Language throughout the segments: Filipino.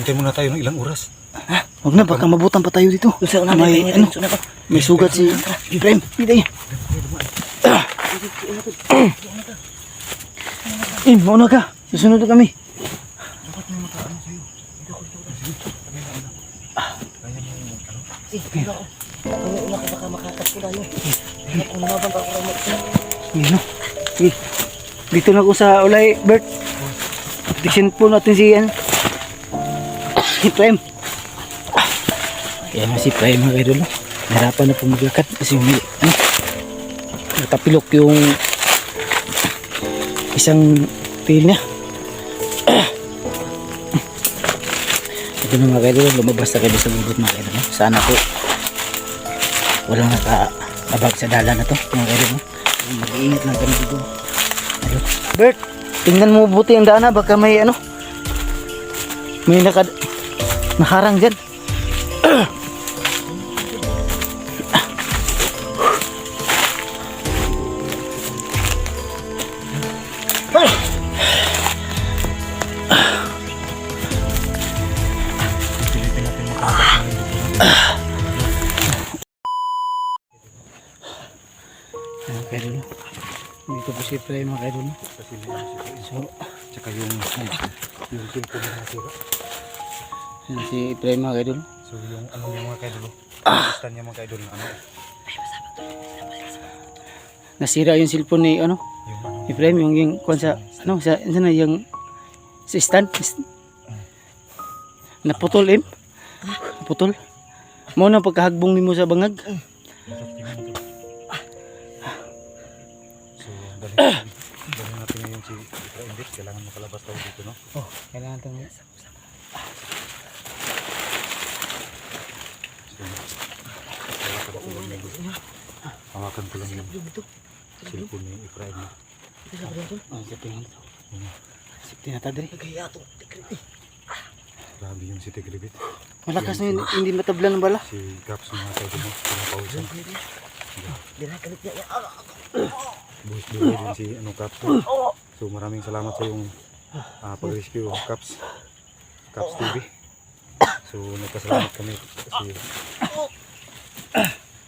Hintay muna tayo ng ilang oras. Ha? Huwag na, baka mabutan pa tayo dito. May sugat si Ibrahim. Hindi. Mauna ka. Susunod na kami. Dito na ako sa ulay, Bert. Diksin po natin si Ibrahim. Kaya na si Ibrahim mga idol. Nahirapan na po maglakad kasi may natapilok yung isang tail niya. Ito na mga idol, lumabas na kayo sa lubot mga idol. Sana po walang nakaabag sa dala na to mga idol. Mag-iingat lang kami dito. Bert, tingnan mo buti ang daan, baka may may naharang dyan. Dito po si Ibrahim mga kaidol. So, Tsaka yung silpo na nasira. yan si Ibrahim mga kaidol. So yung ano niya mga kaidol. Stand niya mga kaidol na ano. Nasira yung cellphone ni Yung ano. Ibrahim, yung kung sa yung sa stand. Naputol naputol. Mo na pagkahagbong nimo sa bangag. Dali natin ngayon si Ibrahim. Kailangan makalabas tayo dito, no? Oh, kailangan tayo. Hawakan ko lang yung cellphone ni Ibrahim. Sipin ito. Sipin na tadri. Grabe yung si Tigribit. Malakas na yun, hindi matablan ng bala. Si Gaps mga kaidol mo. Pinapausan. Buhos-buhay din si Caps. So maraming salamat sa yung pag-rescue Caps TV. So nagpasalamat kami kasi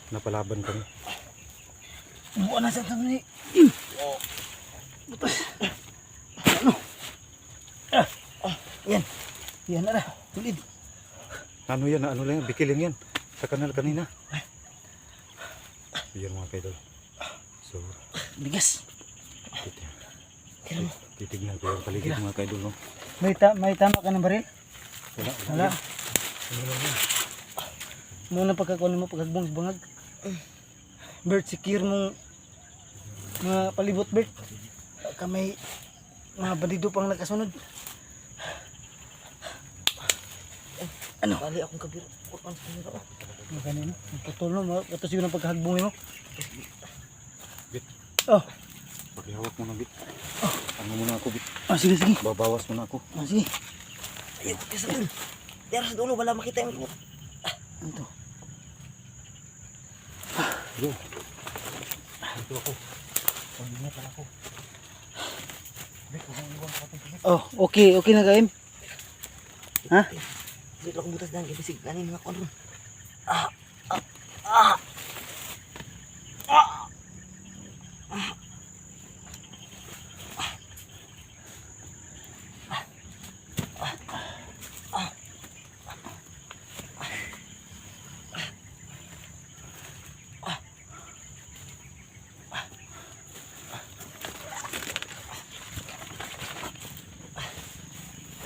napalaban kami. Buwan na sa tanong ni. Yan. Yan na. Tulid. Ano yan? Ano lang yan? Bikiling yan. Sa kanal kanina. Yan mga kaidol. So Bigas. titignan ko yung paligid mga kaidol, no? May tama ka ng baril? Wala. Muna pagkakuha mo pagkagbong sa bangag. Bert, secure mong mga palibot, Bert. Baka may mga bandido pang nakasunod. Ano? Bali akong kabiro. Kurang sa kanila. Ganun, putol no. Katos yun ang pagkahagbong mo. Bit. Oh. Pakihawak mo na, Bit. Ano muna ako, Bit. Sige. Babawas muna ako. Sige. Ayun, kaya sa dun. Diyara sa dulo, wala makita yung remote. Ano to? Hello. Dito ako. Pagdingat lang ako. Bit, huwag mong iwan sa ating Bit. Oh, okay na kaim. Ha? Dito akong butas dahil ibisig kanin mga konron.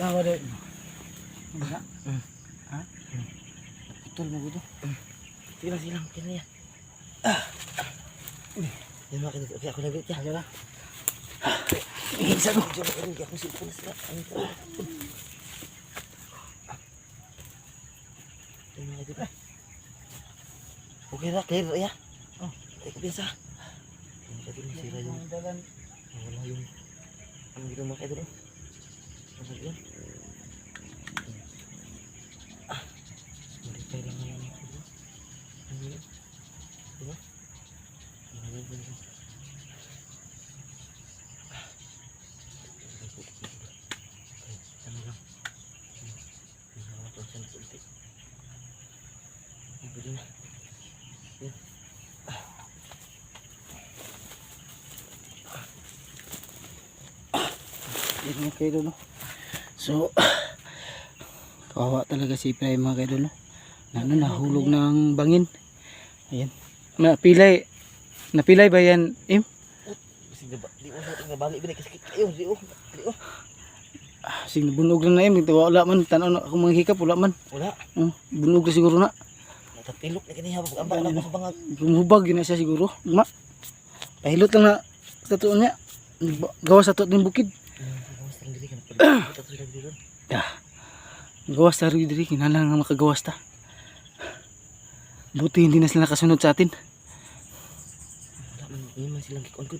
Kawa deh. Ha? Putol mo gusto. Silang, kaya yan. Yan mga kinito. Okay, ako na bit yan. Ayo lah. Isa ko. Diyan ako rin. Akong silpo na sila. Ano ito? Yan mga kinito. Okay na, clear ya. Ay, kabiasa. Yan mga kinito. Nasira yung... Wala yung... Ano dito mga kinito? Ano yan? Maripay lang nga yung mga ano yun? Diba? Ano yun? Ano lang? pwede na. Yan mga kaidol, no? So, kawawa talaga si Pray mga kaidol, no? Nahulog ng bangin. Ayan. Napilay ba yan, Im? Kasi di mo sa balik balik kasi ayo di oh. Sige, bunog lang na Im. Wala man, tanaw na ako mga hikap, wala man. Wala. Bunog na siguro na. Natatilok na kaniya pag amba na sa bangag. Gumubag yun na siya siguro. Ma, pahilot lang na sa tuon niya. Gawas sa tuon ng bukid. Gawas lang diri kana pala. Tato sila diri ron. Gawas sa rin diri, kinala nga makagawas ta. Buti hindi na sila nakasunod sa atin. Wala man, hindi man silang kikon ko.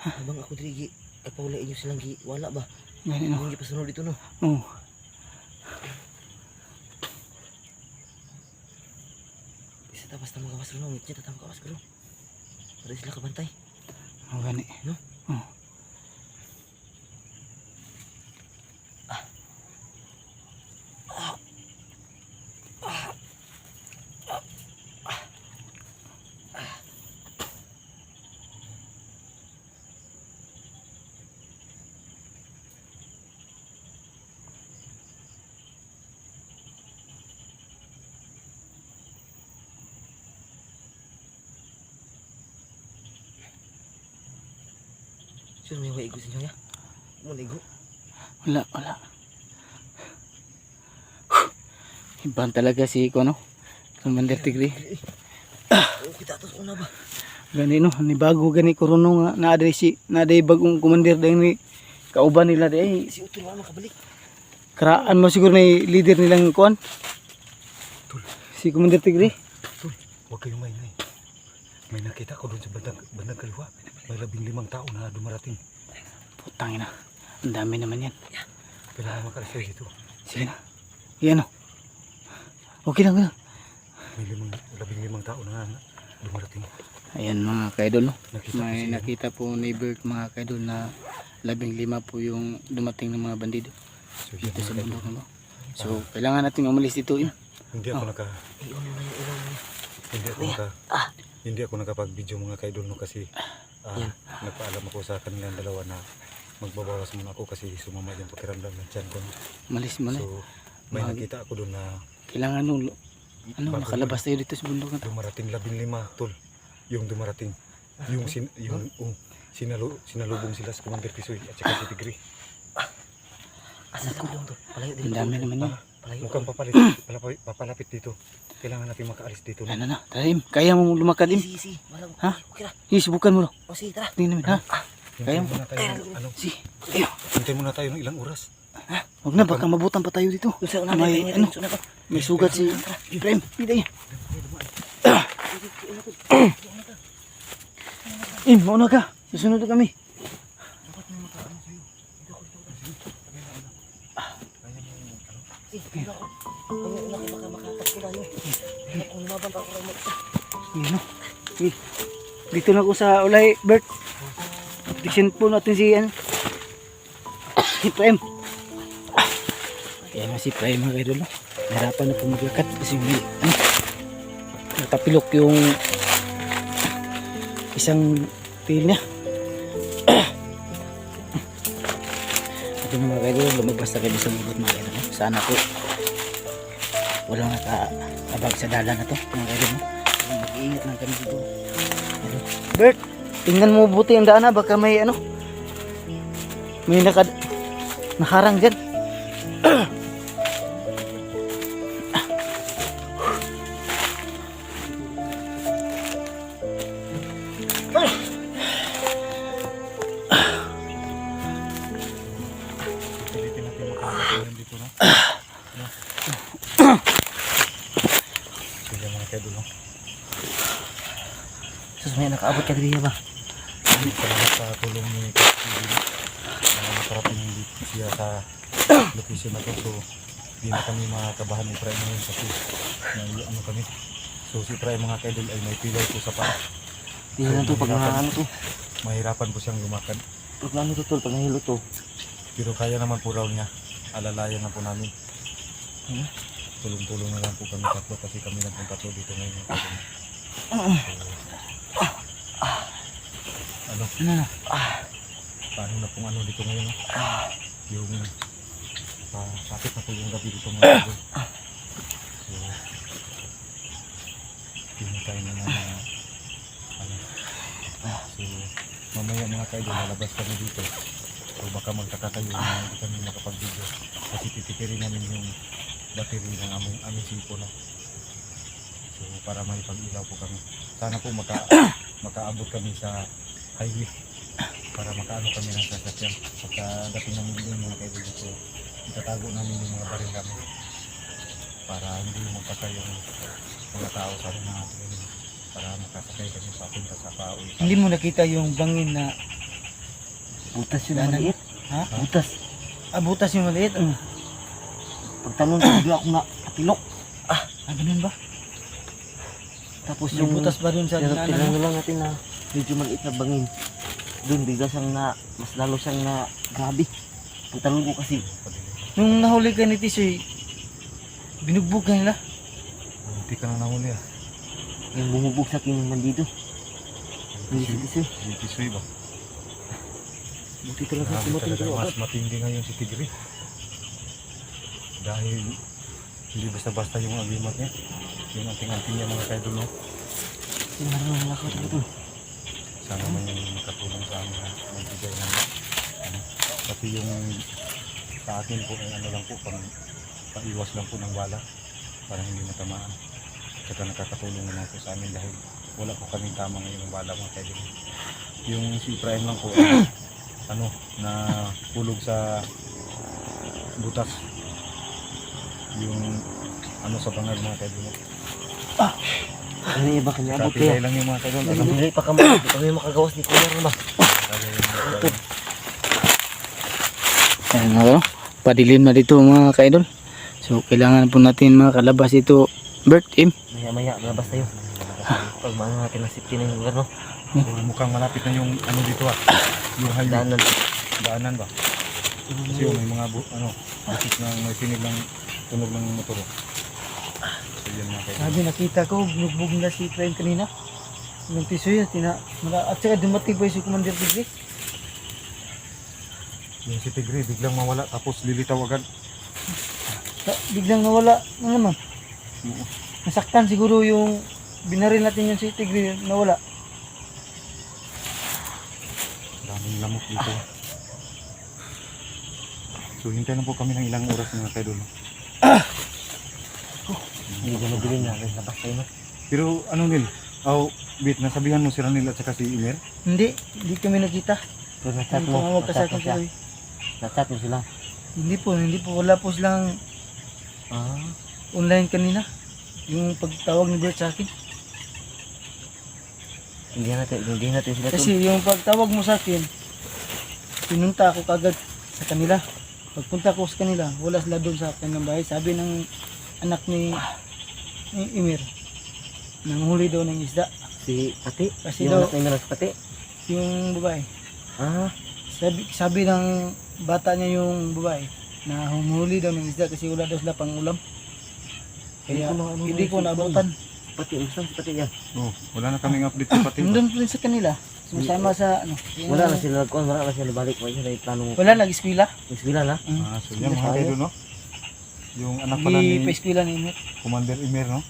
Habang ako diri kapawala inyo silang wala ba? Gani, no? Hindi pa sunod dito no. Oo. Isa tapos na magawas ron, ngit ta magawas ko ron. Para sila kabantay. Oo, gani. No? Oo. Sure may waigo sa inyo ya. Mo ligo. Wala. Iban talaga si Kono. Commander Tigre. Oh, kita tos una ba? Gani, no? Ni bago gani kuruno nga naaday bagong commander dahil ni kauban nila dahil. Si Utol wala makabalik. Karaan mo siguro na leader nilang kuan. Si Commander Tigre. Tol, huwag kayong maingay. May nakita ko doon sa bandang kaliwa. May 15 tao na dumarating. Putang ina. Ang dami naman yan. Kailangan makalasay dito. Sige na. Yan, o. Okay lang. May 15 tao na dumarating. Ayan mga kaidol, no? Nakita ko May siya. nakita po ni Bert mga kaidol na 15 po yung dumating ng mga bandido So, yan, dito sa mga bundok, kaidol. no? So kailangan natin umalis dito, Im. Hindi ako Iyon mo na yung ilaw mo. hindi ako nakapag-video mga kaidol no kasi Yan. nagpaalam ako sa kanilang dalawa na magbabawas muna ako kasi sumama yung pakiramdam ng tiyan ko. Umalis mo na. So may nakita ako doon na Kailangan nung bago makalabas tayo dito sa bundok na to. dumarating 15 tol. Yung dumarating sinalubong sila sa Commander Tisoy at saka si Tigre. Asa sa ulong to? Palayo Ang dito. dami naman yan. Palayo. Mukhang papalapit dito. Kailangan natin makaalis dito. Ano na, tara Im. Kaya mo lumakad, Im. Si. Malang. Ha? Okay na. Subukan mo, no? O sige, tara. Tingnan namin, ha? Hintayin Kaya muna tayo Si. muna tayo ng ilang oras. Huwag na, baka mabutan pa tayo dito. Sa una May, ano, may sugat si Prem. Hindi. Im, mauna ka. Susunod na kami. Una ko baka makakat ko tayo. Kung lumaban pa ako rin magta. Ano? Dito na ako sa ulay, Bert. Tignan po natin si, si Prem. Yan na si Prem mga kaidol. Nahirapan na po maglakad kasi may, natapilok yung isang tail niya. Ito mga kaidol, lumabas na kayo sa lubot mga kaidol. Sana po walang nakaabag sa dala na to mga kaidol. Mag-iingat lang kami dito. Bert, tingnan mo buti ang daan, baka may may nakarang dyan. Pilitin natin makakatayan dito na. Sige mga kaidol. Sus, may nakaabot ka diri ba? Salamat sa tulong ni Kapitid. Nakarating siya sa location na to. So, di na kami makakabahan ni Prime ngayon kasi ano kami. So, si Prime mga kaidol ay may pilay po sa paa. Di na to pag ano to. Mahirapan po siyang lumakad. Pag ano to tol, pag nahilo to. Pero kaya naman po raw niya. Alalayan na po namin. tulong-tulong na lang po kami tatlo kasi kami lang po tatlo dito ngayon mga kaidol. Ano? Ano na? Paano na pong ano dito ngayon? No? Yung sakit na po yung gabi dito mga kaidol. So, hinintay na nga na ano. So, mamaya mga kaidol, lalabas kami dito. So, baka magtaka kayo na hindi kami makapag-video. Kasi titikirin namin yung battery ng aming cellphone. No? So, para may pag-ilaw po kami. Sana po makaabot kami sa highway para makaano kami ng sasakyan. Pagka dating namin din mga kaidol, so itatago namin yung mga baril namin para hindi magpaka yung mga tao sa rin natin para makasakay kami sa punta sa pauwi. Hindi mo nakita yung bangin na Butas yun Daanan? maliit. Ha? Butas. Butas yung maliit. Pagtalon ko bigla ako na kapilok. Ganun ba? Tapos May yung butas ba dun sa dinaanan mo? tinanong lang natin na medyo maliit na bangin. Doon bigla siyang na, mas lalo siyang na grabe. Pagtalon ko kasi, Nung nahuli ka ni Tisoy, binugbog ka nila. Hindi ka na nahuli ah. yung bumubog sa akin yung bandido. Hindi si Tisoy. Hindi tisoy ba? Buti talaga Grabe tumating talaga, ko mas agad. matindi ngayon si Tigre. Dahil hindi basta-basta yung agimat niya. Yung anting-anting niya mga kaidol, no? Sinarang ako dito. Sana man yung makatulong sa amin na magbigay ng ano. Kasi yung sa akin po ay ano lang po, paiwas lang po ng bala para hindi matamaan. Saka nakakatulong naman po sa amin dahil wala po kaming tama ngayon ng bala mga kaidol. Yung si Prime lang po ano na hulog sa butas yung ano sa bangag mga kaidol. Ano yung iba kanya abot Kapilay kaya? lang yung mga kaidol. Ano? Nagpilay pa kami. Hindi kami makagawas ni Kuya ba? Kaya yung mga kaidol. Ayan ako. Padilin na dito mga kaidol. So kailangan po natin mga kalabas ito. Bert, Im. Maya-maya, malabas tayo. Pag maano natin na safety na yung lugar, no? So, mukhang malapit na yung ano dito yung highway. Daanan. Daanan ba? Kasi yung may mga ano, busis na may sinig ng tunog ng motor. So yan mga kaidol. Sabi nakita ko, binugbog nila si Prime kanina. Nung Tisoy, at saka dumating pa yung si Commander Tigre. Yung si Tigre biglang mawala tapos lilitaw agad. Biglang nawala na naman. Nasaktan siguro yung binaril natin yung si Tigre, nawala. Daming lamok dito. So hintay na po kami ng ilang oras mga kaidol. Hindi ko mabilin na. Labas tayo, no? Pero ano Nil? Bit, nasabihan mo si Ranil at saka si Imer? Hindi kami nakita. Pero na-chat mo. Tumawag ka sa akin siya. Tisoy. Na-chat mo sila. Hindi po, wala po silang online kanina. Yung pagtawag ni Bert sa akin. Hindi natin sila Kasi yung pagtawag mo sa akin, pinunta ako kagad sa kanila. Pagpunta ko sa kanila, wala sila doon sa kanilang bahay. Sabi ng anak ni Emir, nanghuli daw ng isda. Si Pati. Kasi Yung daw, anak na si Pati. yung babae. Sabi ng bata niya yung babae, na humuli daw ng isda kasi wala daw sila pang ulam. Kaya hindi ko naabutan. Pati, gusto si Pati yan. Oh, wala na kaming update sa pati. Nandun po rin sa kanila. Sumasama sa ano. Wala na sila nagkuhan, wala na sila balik. Wala sila yung plano mo. Wala, nag-eskwela. Isbila na. So yan mga kaidol, no? Yung anak pala Hindi ni pa eskwela ni Emir. Commander Imer, no?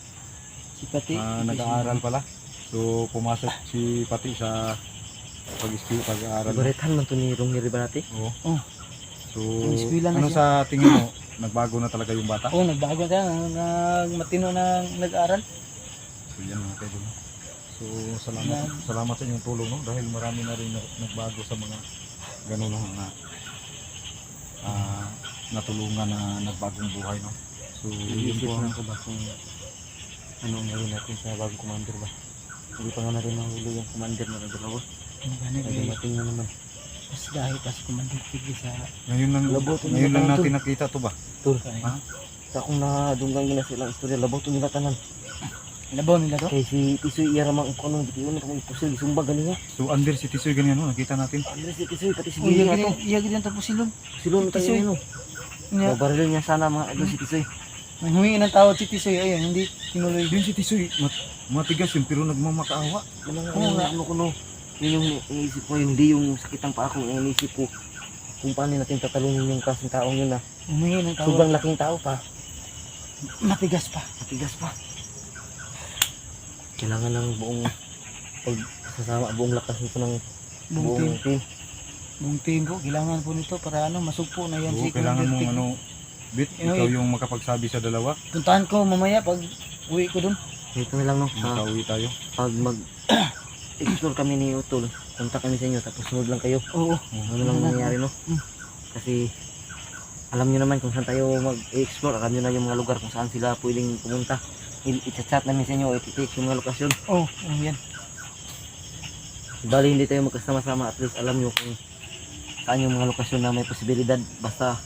Si Pati. Nag-aaral pala. So pumasok si Pati sa pag-aaral. no? Naguritan man to ni Rong Ribanati. Oo. Oh. So Eskwela na ano siya. sa tingin mo? Nagbago na talaga yung bata? Oo, nagbago na matino na nag-aral. So yan mga kaidol. So salamat sa inyong tulong, no? Dahil marami na rin nagbago sa mga ganun na natulungan na nagbagong buhay, no? So yun Iisip po na ako ba kung ano ang gawin natin sa bagong commander ba? Hindi pa nga natin nahuli yung commander na dalawa. Ay dumating na naman. Mas dahil pa si Commander Tigre sa ngayon lang natin nakita to ba? Tur. Ha? Sa akong nadunggang gina silang istorya, labaw to nila tanan. labaw nila to. Kay si Tisoy iyaramang kung anong bitiwan na kung ipusil, isumba ganun niya. So under si Tisoy ganyan, no? Nakita natin. Andres si Tisoy, pati si Oh, Gili nga to. iya gid tapos silong. Silon tayo Tisoy. yun. Nya, Babarilin niya sana mga idol si Tisoy. Humingi ng tawad si Tisoy, ayun, hindi tinuloy. Yun si Tisoy, matigas yun pero nagmamakaawa. Ano ko no. Yun yung iniisip ko, hindi yung sakit ng paa ko. Yung iniisip ko, kung paano natin tatalunin yung klaseng taong yun na Humingi ng tawad. sobrang laking tao pa. Matigas pa. Matigas pa. Kailangan ng buong pagsasama, buong lakas nito ng Buong buong team. Buong team po, kailangan po nito para masugpo na yan Oo, si kailangan mong Commander ano, Bit, Ano, ikaw yung makapagsabi sa dalawa. Tig. Puntahan ko mamaya pag uwi ko dun. Dito na lang no. Makauwi tayo. Pag explore kami ni Utol, punta kami sa inyo tapos sunod lang kayo. Oo. Ano lang mangyayari no? Kasi alam nyo naman kung saan tayo mag-explore, alam nyo na yung mga lugar kung saan sila pwedeng pumunta. I-chat namin sa inyo, i-take yung mga lokasyon. Oo, yan. Bali hindi tayo magkasama-sama, at least alam nyo kung saan yung mga lokasyon na may posibilidad. Basta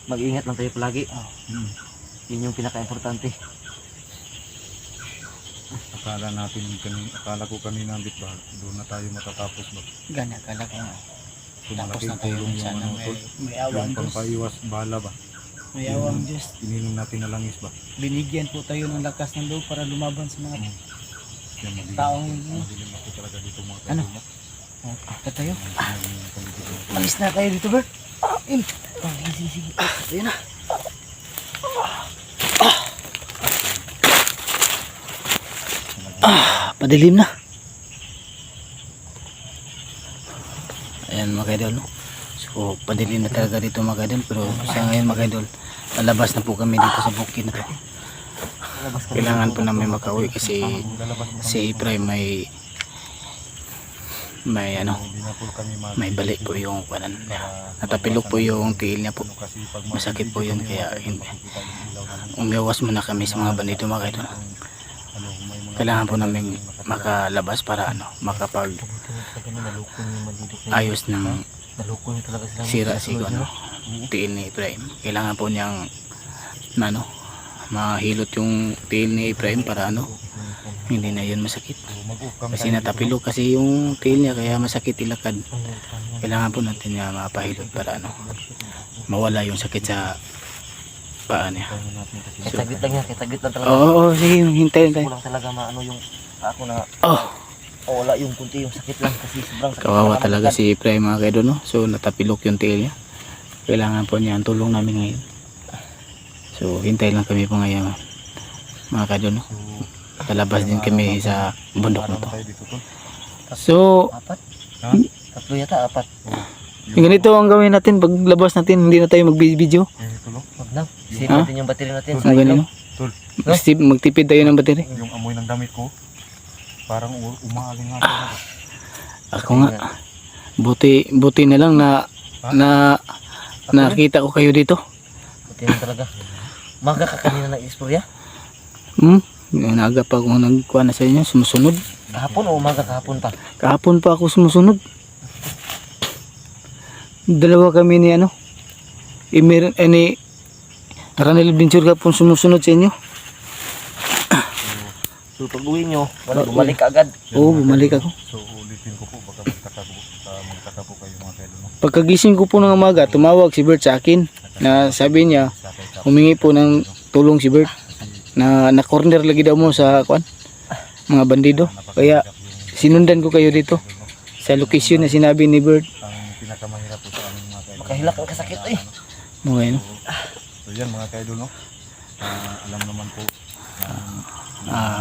mag-ingat lang tayo palagi. Yun yung pinaka-importante. Akala ko kanina Bit ba, doon na tayo matatapos ba. Ganyan, akala ko nga. So, Tapos malaking na tayo tulong yung sana ano, may awang yung Diyos. pampaiwas bala ba. May awang Diyos. Ininom natin na langis ba. Binigyan po tayo ng lakas ng loob para lumaban sa mga Kaya madilim, taong madilim ako talaga dito mga Ano? kaibigan. Akit tayo. Madilim yung paligid natin. Malis na kayo dito, Bert. In. Sige. Ayun na. Padilim na. Ayan mga kaidol, no? So padilim na talaga dito mga kaidol. Pero sa ngayon mga kaidol, lalabas na po kami dito sa bukid na to. Kailangan po namin makauwi kasi si Efraim may ano, Hindi na po kami may balik po yung kanan. Natapilok po yung tiil niya po. kasi pag Masakit po yun kaya hindi. makikita yung ilaw namin. Umiwas muna kami sa mga bandito mga kaidol. Ano, may mga Kailangan po namin makalabas para ano, makapag Naloko nyo yung malidok na ayos ng naloko nyo talaga sila. sira si ano, tiil ni Efraim. Kailangan po niyang ano, mahilot yung tiil ni Efraim para ano, hindi na yun masakit. mag-ukam Kasi natapilok kasi yung tiil niya kaya masakit ilakad. Kailangan po natin niya mapahilot para ano, mawala yung sakit sa paa niya. Kitagit lang yan, kitagit lang talaga. Oo, sige, hintayin tayo. Kulang talaga maano yung ako na Oh, wala yung kunti yung sakit lang kasi sobrang sakit. kawawa talaga si Efraim mga kaidol, no? So natapilok yung tiil niya. Kailangan po niya ang tulong namin ngayon. So hintay lang kami po ngayon mga kaidol, no? Lalabas din kami sa bundok na to. tayo dito to. So Apat? Ha? Tatlo yata, apat. ganito ang gawin natin paglabas natin, hindi na tayo mag-video. Ito no? Wag na. Save Ha? natin yung battery natin sa Ang ganito. Tol, Magtipid tayo ng battery. yung amoy ng damit ko parang umaaling nga tayo. Ako nga. Buti na lang na nakita ko kayo dito. Buti na talaga. Maga ka kanina nag-explore ya? Naga pa ako nagkuha na sa inyo, sumusunod. Kahapon o umaga kahapon pa? Kahapon pa ako sumusunod. Dalawa kami ni ano, ni Ranel Adventure ka po sumusunod sa inyo. So pag uwi nyo, wala, bumalik ka agad. Oo, bumalik ako. So ulitin ko po baka magtaka po kayo mga kailan. Pagkagising ko po ng umaga, tumawag si Bert sa akin na sabi niya, humingi po ng tulong si Bert na na-corner lagi daw mo sa mga bandido. Kaya sinundan ko kayo dito sa location na sinabi ni Bert. Ang pinakamahirap po sa aming mga kailan. Makahilak ang kasakit eh. Okay, no? So yan mga kaidol no. Alam naman po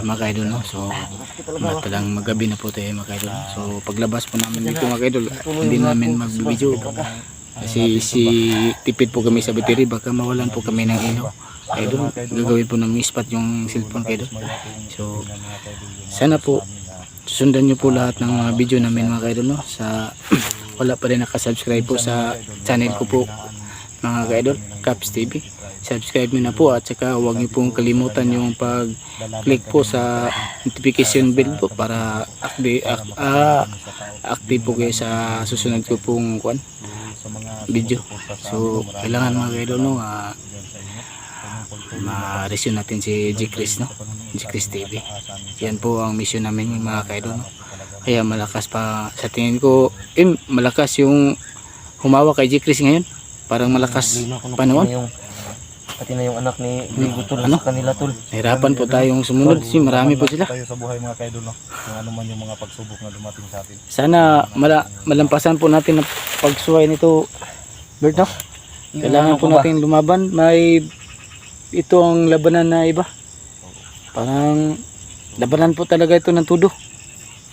Mga kaidol, no? So Sakit talaga. matalang magabi na po tayo mga kaidol. So paglabas po namin dito mga kaidol, hindi namin mag-video kasi tipid po kami sa battery, baka mawalan po kami ng ilaw. Kaidol, gagawin po namin spot yung cellphone kaidol. So sana po susundan nyo po lahat ng mga video namin mga kaidol, no? Sa wala pa rin nakasubscribe po sa channel ko po mga kaidol, Caps TV, subscribe nyo na po at saka huwag nyo pong kalimutan yung pag-click po sa notification bell po para active po kayo sa susunod ko pong video. So kailangan mga kaidol, no, ma-resume natin si G. Chris, no? G. Chris TV. Yan po ang mission namin mga kaidol, no? Kaya malakas pa sa tingin ko, malakas yung humawak kay G. Chris ngayon. Parang malakas pa noon. Pati na yung anak ni Grigo tol Ano? sa kanila tol. Nahirapan po tayong sumunod kasi marami po sila. Tayo sa buhay mga kaidol, no? Kung ano man yung mga pagsubok na dumating sa atin. Sana malampasan po natin ang pagsuway nito, Bert, no? Kailangan po natin lumaban. May ito ang labanan na iba. Parang labanan po talaga ito ng tudo.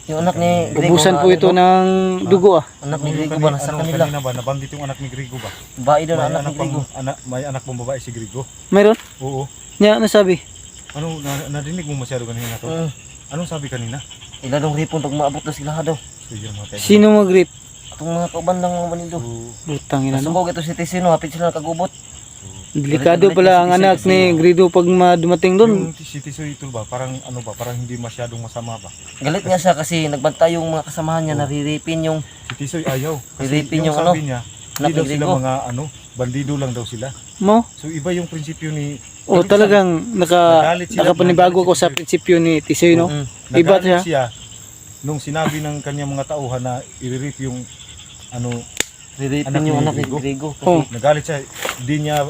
Yung anak ni Grigo. Ubusan po ito ng dugo ah. Anak ni Grigo ba nasa kanila? Kanina ba, nabanggit yung anak ni Grigo ba? Bae daw na anak ni Grigo. May anak pong babae si Grigo. Mayroon? Oo. Niya, ano sabi? Ano, nadinig mo masyado kanina to? Anong sabi kanina? Ila dong ripon pag maabot na sila daw. So yun mga kaidol. Sino mag-rape? Atong mga kauban lang mga manido. Butang ina, no? Nasubog ito si Tisino, hapit sila nakagubot. Delikado pala ang anak ni Grido pag dumating doon. Yung si Tisoy ito ba, parang ano ba, parang hindi masyadong masama ba? Galit nga siya kasi nagbantay yung mga kasamahan niya, nariripin yung Si Tisoy ayaw. Riripin yung sabi ano, niya, anak hindi ni daw sila Grigo. mga ano, bandido lang daw sila. Mo? So iba yung prinsipyo ni... O talagang Nagalit sila, nakapanibago ko nagalit sa si prinsipyo ni Tisoy, no? Iba Nagalit siya. siya nung sinabi ng kanyang mga tauhan na i-rip yung ano, Riripin anak yung ni anak ni Grigo. Grigo. Oh. nagalit siya. Hindi niya,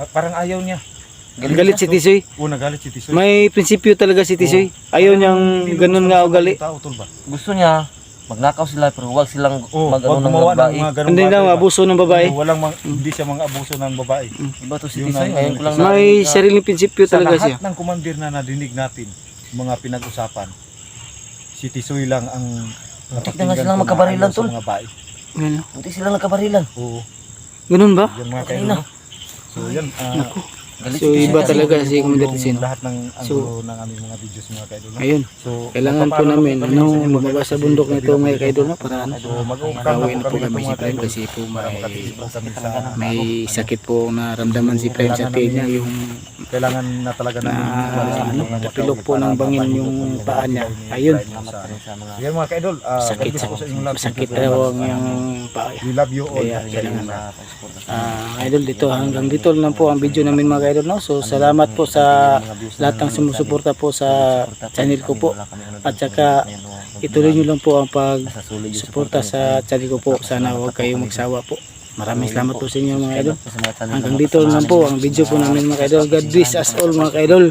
parang ayaw niya. Galit si Tisoy. O nagalit si Tisoy. May prinsipyo talaga si Tisoy. Ayaw niyang Hindi ganun gusto nga ng ugali. tao, tol ba? Gusto niya, magnakaw sila pero huwag silang Wag mag-ano ng gumawa ng babae. mga ganung Hindi bagay lang ba? abuso ng babae. Hindi siya mga abuso ng babae. Iba to si Yun Tisoy, ang- ngayon ko lang May narinig na- sariling prinsipyo Sa talaga lahat siya. ng komandir na nadinig natin, mga pinag-usapan, si Tisoy lang ang Muntik na nga silang magkabarilan, sa tol. mga bae. Ano? Buti sila nagkabarilan. Oo. Ganun ba? Yan mga Kanina. kayo. So yan, Galit So, si Tisoy iba kasi talaga si yung Commander Tisino. lahat ng So, angulo ng aming mga videos mga kaidol. no? Ayun. So, Kailangan po magpapaalam namin kami anong sa inyo, lumabas mga sa kasi bundok sabi nito na mga po kaidol, no? dito. Para ano? So, mag-uukam na Kawin po na po kami kami itong si mga Prime kaidol. kasi po Para makatipid po kami sa may sakit po na ramdaman si Prime sa tiyan niya. Yung kailangan na talaga namin napilok po ng bangin yung paa niya. Ayun. Yan mga kaidol, Sakit God bless po sa inyong lahat. sakit daw ang yung paa. We love you all. Kaya kailangan idol dito hanggang dito lang po ang video namin mga idol, no? So salamat po sa lahat ng sumusuporta po sa channel ko po, at saka ituloy nyo lang po ang pagsuporta sa channel ko po. Sana huwag kayong magsawa po. Maraming salamat po sa inyo mga idol. Hanggang dito lang po ang video po namin mga idol. God bless us all mga idol.